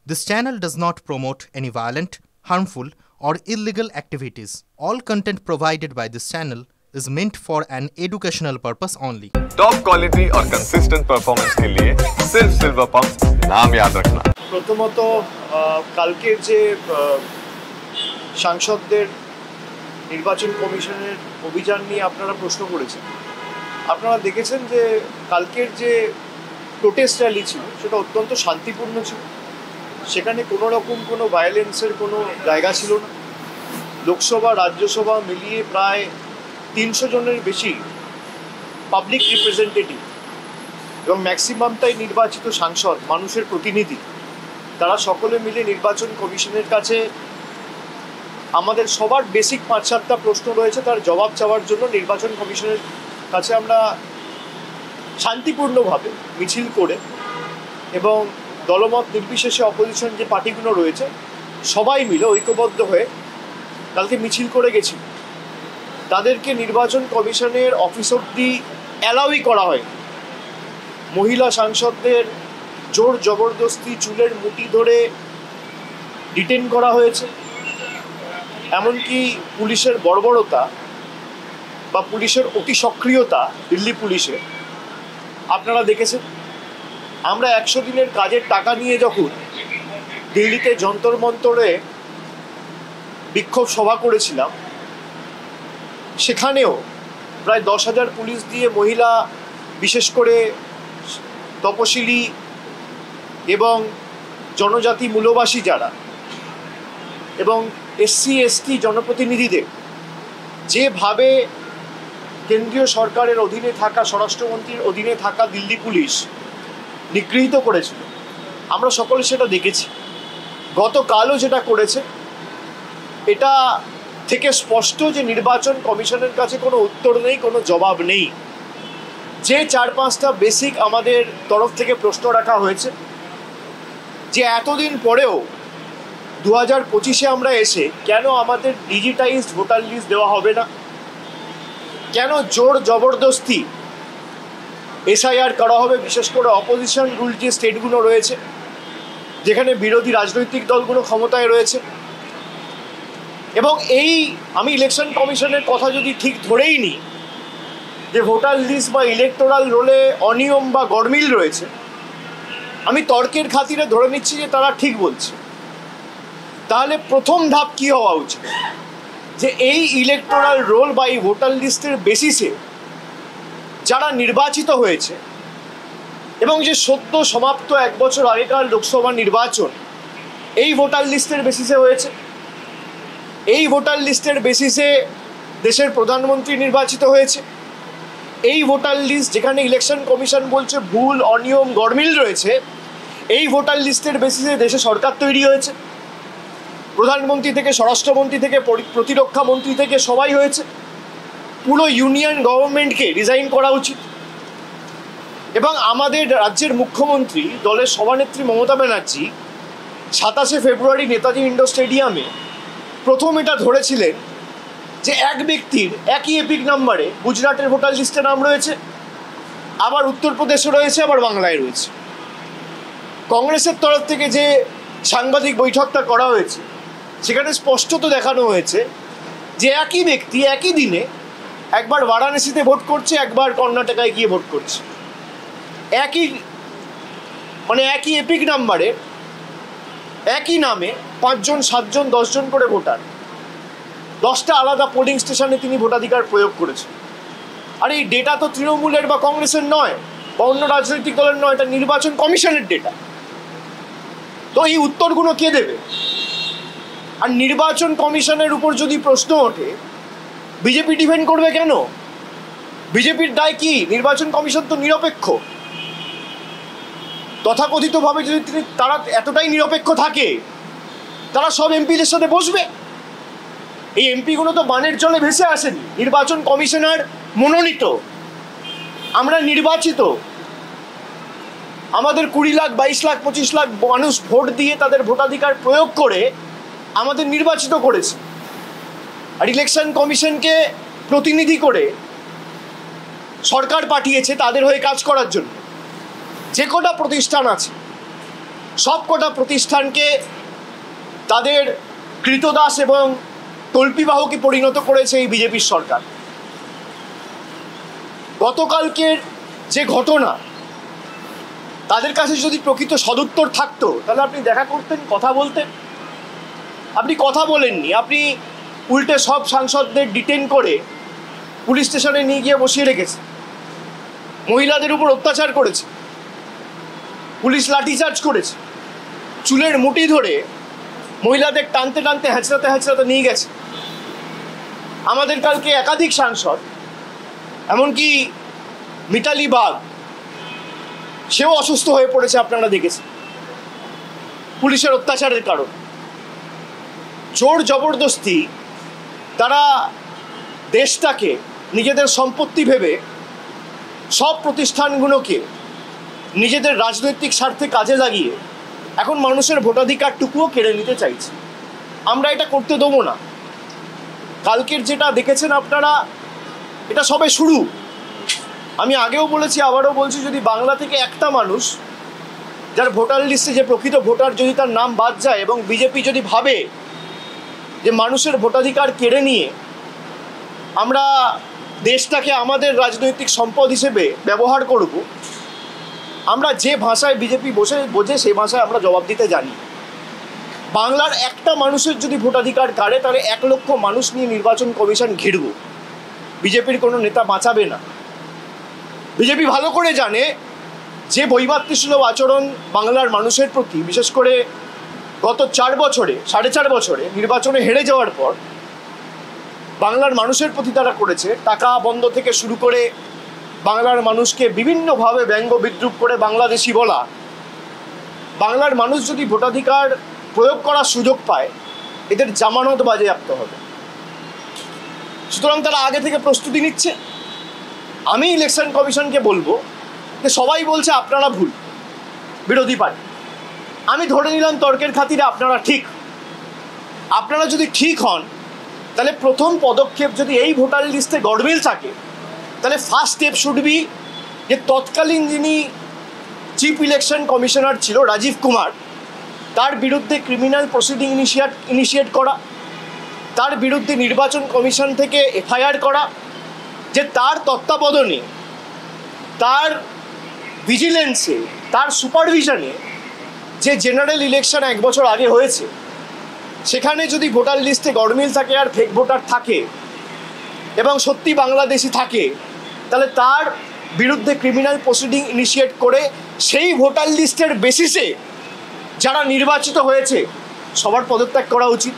This channel does not promote any violent, harmful, or illegal activities. All content provided by this channel is meant for an educational purpose only. Top quality और consistent performance के लिए सिर्फ silver pump नाम याद रखना। প্রথমত কালকের যে সাংসদদের নির্বাচন কমিশনের অভিযান নিয়ে আপনারা প্রশ্ন করেছেন, আপনারা দেখেছেন যে কালকের যে প্রোটেস্ট র্যালি ছিল সেটা অত্যন্ত শান্তিপূর্ণ ছিল। সেখানে কোনো রকম কোনো ভায়োলেন্সের কোনো জায়গা ছিল না। লোকসভা রাজ্যসভা মিলিয়ে প্রায় 300 জনের বেশি পাবলিক রিপ্রেজেন্টেটিভ এবং ম্যাক্সিমামটাই নির্বাচিত সাংসদ, মানুষের প্রতিনিধি, তারা সকলে মিলে নির্বাচন কমিশনের কাছে আমাদের সবার বেসিক 5-7টা প্রশ্ন রয়েছে, তার জবাব চাওয়ার জন্য নির্বাচন কমিশনের কাছে আমরা শান্তিপূর্ণভাবে মিছিল করে এবং দলমত নির্বিশেষে অপোজিশন যে পার্টিগুলো রয়েছে সবাই মিলে ঐক্যবদ্ধ হয়ে কালকে মিছিল করে গেছি। তাদেরকে নির্বাচন কমিশনের অফিস অবধি অ্যালাউই করা হয়। মহিলা সাংসদদের জোর জবরদস্তি চুলের মুঠি ধরে ডিটেন করা হয়েছে। এমনকি পুলিশের বর্বরতা বা পুলিশের অতি সক্রিয়তা দিল্লি পুলিশে আপনারা দেখেছেন। আমরা 100 দিনের কাজের টাকা নিয়ে যখন দিল্লিতে যন্তর মন্তরে বিক্ষোভ সভা করেছিলাম, সেখানেও প্রায় 10,000 পুলিশ দিয়ে মহিলা, বিশেষ করে তপশিলি এবং জনজাতি মূলবাসী যারা এবং SC/ST জনপ্রতিনিধিদের যেভাবে কেন্দ্রীয় সরকারের অধীনে থাকা, স্বরাষ্ট্রমন্ত্রীর অধীনে থাকা দিল্লি পুলিশ নিগৃহীত করেছিল, আমরা সকলে সেটা দেখেছি। গতকালও যেটা করেছে, এটা থেকে স্পষ্ট যে নির্বাচন কমিশনের কাছে কোনো উত্তর নেই, কোনো জবাব নেই। যে 4-5টা বেসিক আমাদের তরফ থেকে প্রশ্ন রাখা হয়েছে, যে এতদিন পরেও 2025-এ আমরা এসে কেন আমাদের ডিজিটাইজড ভোটার লিস্ট দেওয়া হবে না, কেন জোর জবরদস্তি SIR করা হবে, বিশেষ করে অপোজিশন রুল যে স্টেটগুলো রয়েছে যেখানে বিরোধী রাজনৈতিক দলগুলো ক্ষমতায় রয়েছে। এবং আমি ইলেকশন কমিশনের কথা যদি ঠিক ধরেই নিই যে ভোটার লিস্ট বা ইলেকটোরাল রোলে অনিয়ম বা গরমিল রয়েছে, আমি তর্কের খাতিরে ধরে নিচ্ছি যে তারা ঠিক বলছে, তাহলে প্রথম ধাপ কি হওয়া উচিত যে এই ইলেকটোরাল রোল বা এই ভোটার লিস্টের বেসিসে যারা নির্বাচিত হয়েছে এবং যে সদ্য সমাপ্ত 1 বছর আগেকার লোকসভা নির্বাচন এই ভোটার লিস্টের বেসিসে হয়েছে, এই ভোটার লিস্টের বেসিসে দেশের প্রধানমন্ত্রী নির্বাচিত হয়েছে, এই ভোটার লিস্ট যেখানে ইলেকশন কমিশন বলছে ভুল, অনিয়ম, গরমিল রয়েছে, এই ভোটার লিস্টের বেসিসে দেশে সরকার তৈরি হয়েছে, প্রধানমন্ত্রী থেকে স্বরাষ্ট্রমন্ত্রী থেকে প্রতিরক্ষা মন্ত্রী থেকে সবাই হয়েছে। পুরো ইউনিয়ন গভর্নমেন্টকে রিজাইন করা উচিত। এবং আমাদের রাজ্যের মুখ্যমন্ত্রী, দলের সভানেত্রী মমতা ব্যানার্জি 27শে ফেব্রুয়ারি নেতাজি ইন্ডোর স্টেডিয়ামে প্রথম এটা ধরেছিলেন যে এক ব্যক্তির একই এপিক নাম্বারে গুজরাটের ভোটার লিস্টে নাম রয়েছে, আবার উত্তরপ্রদেশে রয়েছে, আবার বাংলায় রয়েছে। কংগ্রেসের তরফ থেকে যে সাংবাদিক বৈঠকটা করা হয়েছে সেখানে স্পষ্টত দেখানো হয়েছে যে একই ব্যক্তি একই দিনে একবার বারাণসীতে ভোট করছে, একবার কর্ণাটকায় গিয়ে ভোট করছে। একই এপিক নাম্বারে একই নামে 5 জন, 7 জন, 10 জন করে ভোটার 10টা আলাদা পোলিং স্টেশনে তিনি ভোটাধিকার প্রয়োগ করেছেন। আর এই ডেটা তো তৃণমূলের বা কংগ্রেসের নয় বা অন্য রাজনৈতিক দলের নয়, এটা নির্বাচন কমিশনের ডেটা। তো এই উত্তরগুলো কে দেবে? আর নির্বাচন কমিশনের উপর যদি প্রশ্ন ওঠে, বিজেপি ডিফেন্ড করবে কেন? বিজেপির দায় কি? নির্বাচন কমিশন তো নিরপেক্ষ। তথাকথিতভাবে যদি তারা এতটাই নিরপেক্ষ থাকে, তারা সব এমপিদের সাথে বসবে। এই এমপিগুলো তো বানের জলে ভেসে আসেনি, নির্বাচন কমিশনার মনোনীত, আমরা নির্বাচিত। আমাদের 20 লাখ, 22 লাখ, 25 লাখ মানুষ ভোট দিয়ে তাদের ভোটাধিকার প্রয়োগ করে আমাদের নির্বাচিত করেছে। আর ইলেকশন কমিশনকে প্রতিনিধি করে সরকার পাঠিয়েছে তাদের হয়ে কাজ করার জন্য। যে কটা প্রতিষ্ঠান আছে সবকটা প্রতিষ্ঠানকে তাদের কৃতদাস এবং তল্পিবাহকে পরিণত করেছে এই বিজেপির সরকার। গতকালকের যে ঘটনা, তাদের কাছে যদি প্রকৃত সদুত্তর থাকতো তাহলে আপনি দেখা করতেন, কথা বলতেন। আপনি কথা বলেননি, আপনি উল্টে সব সাংসদদের ডিটেন করে পুলিশ স্টেশনে নিয়ে গিয়ে বসিয়ে রেখেছে, মহিলাদের উপর অত্যাচার করেছে, পুলিশ লাঠিচার্জ করেছে, চুলের মুঠি ধরে মহিলাদের টানতে টানতে হ্যাঁচড়াতে হ্যাঁচড়াতে নিয়ে গেছে। আমাদের কালকে একাধিক সাংসদ, এমনকি মিতালি বাগ, সেও অসুস্থ হয়ে পড়েছে, আপনারা দেখেছেন, পুলিশের অত্যাচারের কারণ। জোর জবরদস্তি তারা দেশটাকে নিজেদের সম্পত্তি ভেবে সব প্রতিষ্ঠানগুলোকে নিজেদের রাজনৈতিক স্বার্থে কাজে লাগিয়ে এখন মানুষের ভোটাধিকারটুকুও কেড়ে নিতে চাইছে। আমরা এটা করতে দেবো না। কালকের যেটা দেখেছেন আপনারা, এটা সবে শুরু। আমি আগেও বলেছি, আবারও বলছি, যদি বাংলা থেকে একটা মানুষ যার ভোটার লিস্টে যে প্রকৃত ভোটার যদি তার নাম বাদ যায় এবং বিজেপি যদি ভাবে যে মানুষের ভোটাধিকার কেড়ে নিয়ে আমরা দেশটাকে আমাদের রাজনৈতিক সম্পদ হিসেবে ব্যবহার করব, আমরা যে ভাষায় বিজেপি বোঝে সেই ভাষায় আমরা জবাব দিতে জানি। বাংলার একটা মানুষের যদি ভোটাধিকার কাড়ে তাহলে 1 লক্ষ মানুষ নিয়ে নির্বাচন কমিশন ঘিরব, বিজেপির কোনো নেতা বাঁচাবে না। বিজেপি ভালো করে জানে যে বৈমাতৃসুলভ আচরণ বাংলার মানুষের প্রতি, বিশেষ করে গত 4.5 বছরে নির্বাচনে হেরে যাওয়ার পর বাংলার মানুষের প্রতি তারা করেছে, টাকা বন্ধ থেকে শুরু করে বাংলার মানুষকে বিভিন্নভাবে ব্যঙ্গ বিদ্রুপ করে বাংলাদেশি বলা, বাংলার মানুষ যদি ভোটাধিকার প্রয়োগ করার সুযোগ পায় এদের জামানত বাজেয়াপ্ত হবে। সুতরাং তারা আগে থেকে প্রস্তুতি নিচ্ছে। আমি ইলেকশন কমিশনকে বলবো যে সবাই বলছে আপনারা ভুল, বিরোধী পার্টি। আমি ধরে নিলাম তর্কের খাতিরে আপনারা ঠিক। আপনারা যদি ঠিক হন তাহলে প্রথম পদক্ষেপ, যদি এই ভোটার লিস্টে গড়মিল থাকে, তাহলে ফার্স্ট স্টেপ শুড বি যে তৎকালীন যিনি চিফ ইলেকশন কমিশনার ছিল রাজীব কুমার, তার বিরুদ্ধে ক্রিমিনাল প্রসিডিং ইনিশিয়েট করা, তার বিরুদ্ধে নির্বাচন কমিশন থেকে এফআইআর করা, যে তার তত্ত্বাবধানে, তার ভিজিলেন্সে, তার সুপারভিশনে যে জেনারেল ইলেকশন 1 বছর আগে হয়েছে সেখানে যদি ভোটার লিস্টে গড়মিল থাকে আর ফেক ভোটার থাকে এবং সত্যি বাংলাদেশি থাকে, তাহলে তার বিরুদ্ধে ক্রিমিনাল প্রসিডিং ইনিশিয়েট করে সেই ভোটার লিস্টের বেসিসে যারা নির্বাচিত হয়েছে সবার পদত্যাগ করা উচিত।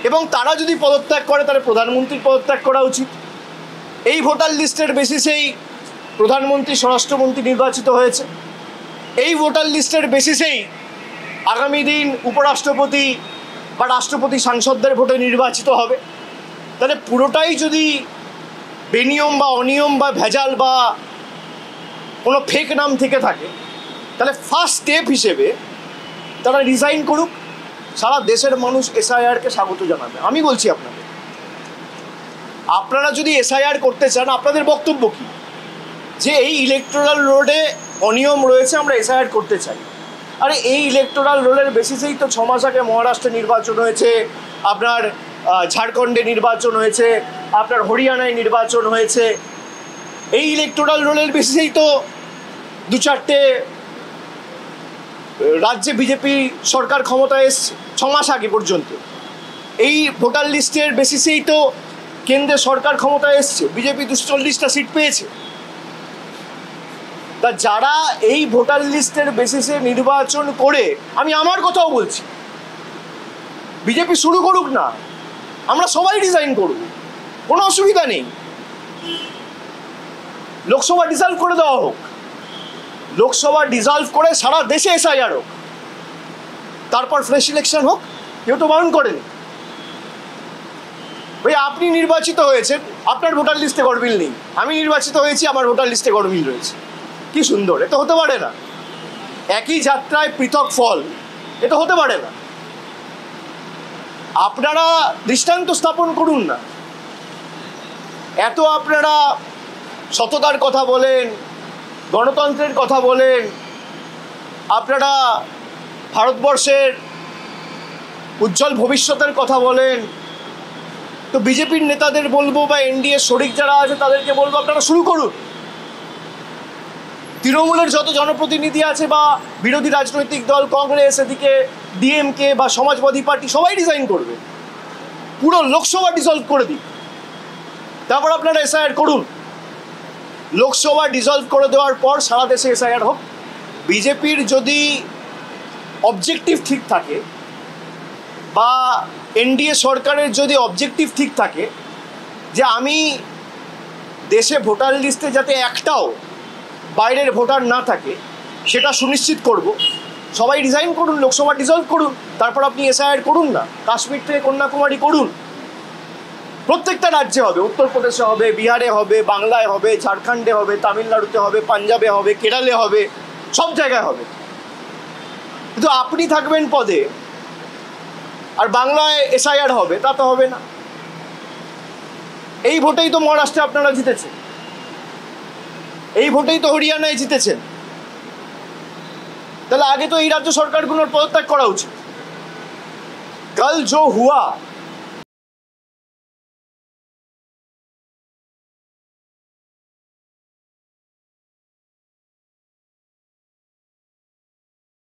এবং তারা যদি পদত্যাগ করে তাহলে প্রধানমন্ত্রীর পদত্যাগ করা উচিত। এই ভোটার লিস্টের বেসিসেই প্রধানমন্ত্রী, স্বরাষ্ট্রমন্ত্রী নির্বাচিত হয়েছে। এই ভোটার লিস্টের বেসিসেই আগামী দিন উপরাষ্ট্রপতি বা রাষ্ট্রপতি সাংসদদের ভোটে নির্বাচিত হবে। তাহলে পুরোটাই যদি বেনিয়ম বা অনিয়ম বা ভেজাল বা কোনো ফেক নাম থেকে থাকে, তাহলে ফার্স্ট স্টেপ হিসেবে তারা রিজাইন করুক। সারা দেশের মানুষ এসআইআরকে স্বাগত জানাবে। আমি বলছি আপনারা যদি এসআইআর করতে চান, আপনাদের বক্তব্য কী? যে এই ইলেকটোরাল রোলে অনিয়ম রয়েছে, আমরা এসআইআর করতে চাই। আরে এই ইলেকটোরাল রোলের বেসিসেই তো 6 মাস আগে মহারাষ্ট্রে নির্বাচন হয়েছে, আপনার ঝাড়খণ্ডে নির্বাচন হয়েছে, আপনার হরিয়ানায় নির্বাচন হয়েছে। এই ইলেকটোরাল রোলের বেসিসেই তো 2-4টে রাজ্যে বিজেপি সরকার ক্ষমতায় এসছে 6 মাস আগে পর্যন্ত। এই ভোটার লিস্টের বেসিসেই তো কেন্দ্রে সরকার ক্ষমতায় এসছে, বিজেপি 240টা সিট পেয়েছে। তা যারা এই ভোটার লিস্টের বেসিসে নির্বাচন করে, আমি আমার কথাও বলছি, বিজেপি শুরু করুক না, আমরা সবাই ডিজাইন করব, কোনো অসুবিধা নেই। লোকসভা ডিসলভ করে দেওয়া হোক, লোকসভা ডিসলভ করে সারা দেশে এসআইআর হোক, তারপর ফ্রেশ ইলেকশন হোক, কেউ তো বারণ করেনি। ভাই আপনি নির্বাচিত হয়েছেন, আপনার ভোটার লিস্টে গড়মিল নেই, আমি নির্বাচিত হয়েছি, আমার ভোটার লিস্টে গড়মিল রয়েছে। কি সুন্দর! এটা হতে পারে না। একই যাত্রায় পৃথক ফল, এটা হতে পারে না। আপনারা দৃষ্টান্ত স্থাপন করুন না। এত আপনারা সততার কথা বলেন, গণতন্ত্রের কথা বলেন, আপনারা ভারতবর্ষের উজ্জ্বল ভবিষ্যতের কথা বলেন, তো বিজেপির নেতাদের বলবো বা এনডিএ শরিক যারা আছে তাদেরকে বলবো আপনারা শুরু করুন। তৃণমূলের যত জনপ্রতিনিধি আছে বা বিরোধী রাজনৈতিক দল কংগ্রেস, এদিকে ডিএমকে বা সমাজবাদী পার্টি, সবাই ডিজাইন করবে, পুরো লোকসভা ডিসলভ করে দিন, তারপর আপনারা এসআইআর করুন। লোকসভা ডিসলভ করে দেওয়ার পর সারা দেশে এসআইআর হোক। বিজেপির যদি অবজেক্টিভ ঠিক থাকে বা এনডিএ সরকারের যদি অবজেক্টিভ ঠিক থাকে যে আমি দেশে ভোটার লিস্টে যাতে একটাও বাইরের ভোটার না থাকে সেটা সুনিশ্চিত করব, সবাই রিজাইন করুন, লোকসভা ডিসলভ করুন, তারপর আপনি এসআইআর করুন না। কাশ্মীর থেকে কন্যাকুমারী করুন, প্রত্যেকটা রাজ্যে হবে, উত্তরপ্রদেশে হবে, বিহারে হবে, বাংলায় হবে, ঝাড়খণ্ডে হবে, তামিলনাড়ুতে হবে, পাঞ্জাবে হবে, কেরালে হবে, সব জায়গায় হবে। কিন্তু আপনি থাকবেন পদে আর বাংলায় এসআইআর হবে, তা তো হবে না। এই ভোটেই তো মহারাষ্ট্রে আপনারা জিতেছেন, এই ভোটেই তো হরিয়ানায় জিতেছেন, তাহলে আগে তো এই রাজ্য সরকারগুলোর পদত্যাগ করা উচিত। কাল जो हुआ